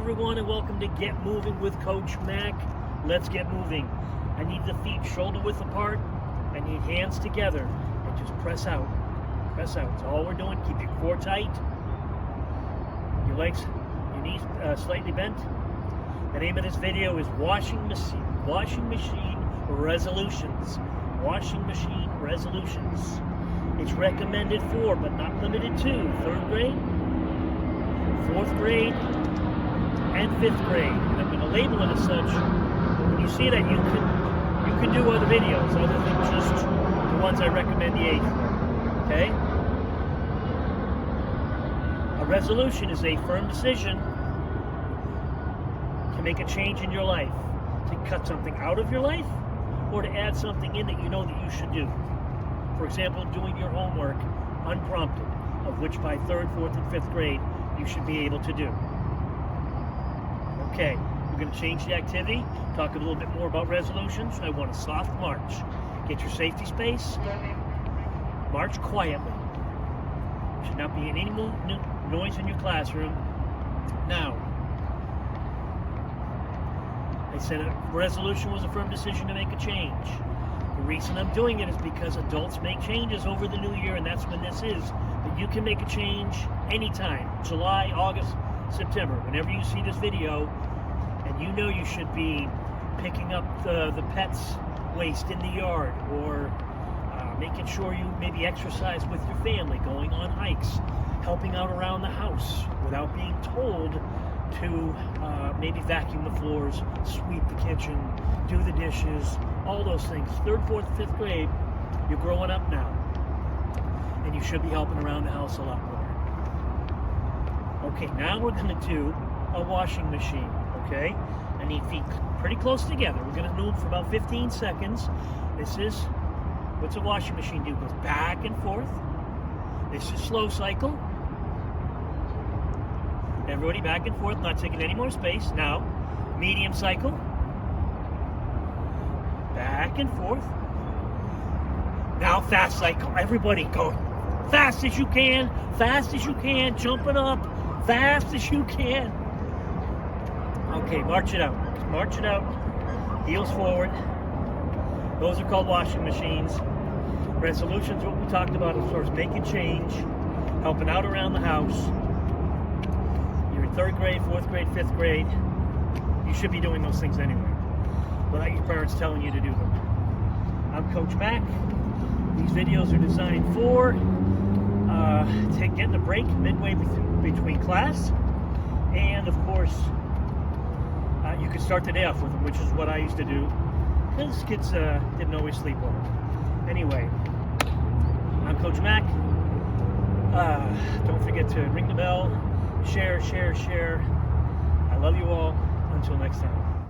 everyone, and welcome to Get Moving with Coach Mac. Let's get moving. I need the feet shoulder width apart. I need hands together, and just press out. Press out. That's all we're doing. Keep your core tight. Your legs, your knees slightly bent. The name of this video is Washing Machine Resolutions. Washing Machine Resolutions. It's recommended for, but not limited to, 3rd grade, 4th grade, and 5th grade. And I'm going to label it as such. When you see that, you can do other videos other than just the ones I recommend the age for. Okay? A resolution is a firm decision to make a change in your life, to cut something out of your life, or to add something in that you know that you should do. For example, doing your homework unprompted, of which by 3rd, 4th, and 5th grade you should be able to do. Okay, we're going to change the activity, talk a little bit more about resolutions. I want a soft march. Get your safety space. March quietly. Should not be any noise in your classroom. Now, I said a resolution was a firm decision to make a change. The reason I'm doing it is because adults make changes over the new year, and that's when this is. But you can make a change anytime. July, August, September. Whenever you see this video, and you know you should be picking up the pet's waste in the yard, or making sure you maybe exercise with your family, going on hikes, helping out around the house without being told to maybe vacuum the floors, sweep the kitchen, do the dishes, all those things. 3rd, 4th, 5th grade, you're growing up now, and you should be helping around the house a lot more. Okay, now we're going to do a washing machine, okay? I need feet pretty close together. We're going to move for about 15 seconds. This is, what's a washing machine do? It goes back and forth. This is slow cycle. Everybody back and forth, not taking any more space. Now, medium cycle. Back and forth. Now, fast cycle. Everybody go fast as you can, jumping up, fast as you can. Okay, march it out. March it out. Heels forward. Those are called washing machines. Resolutions, what we talked about as far as making change, helping out around the house. You're in 3rd grade, 4th grade, 5th grade. You should be doing those things anyway, without your parents telling you to do them. I'm Coach Mac. These videos are designed for getting a break midway between class, and of course, you can start the day off with them, which is what I used to do, because kids didn't always sleep well. Anyway, I'm Coach Mac. Don't forget to ring the bell, share. I love you all. Until next time.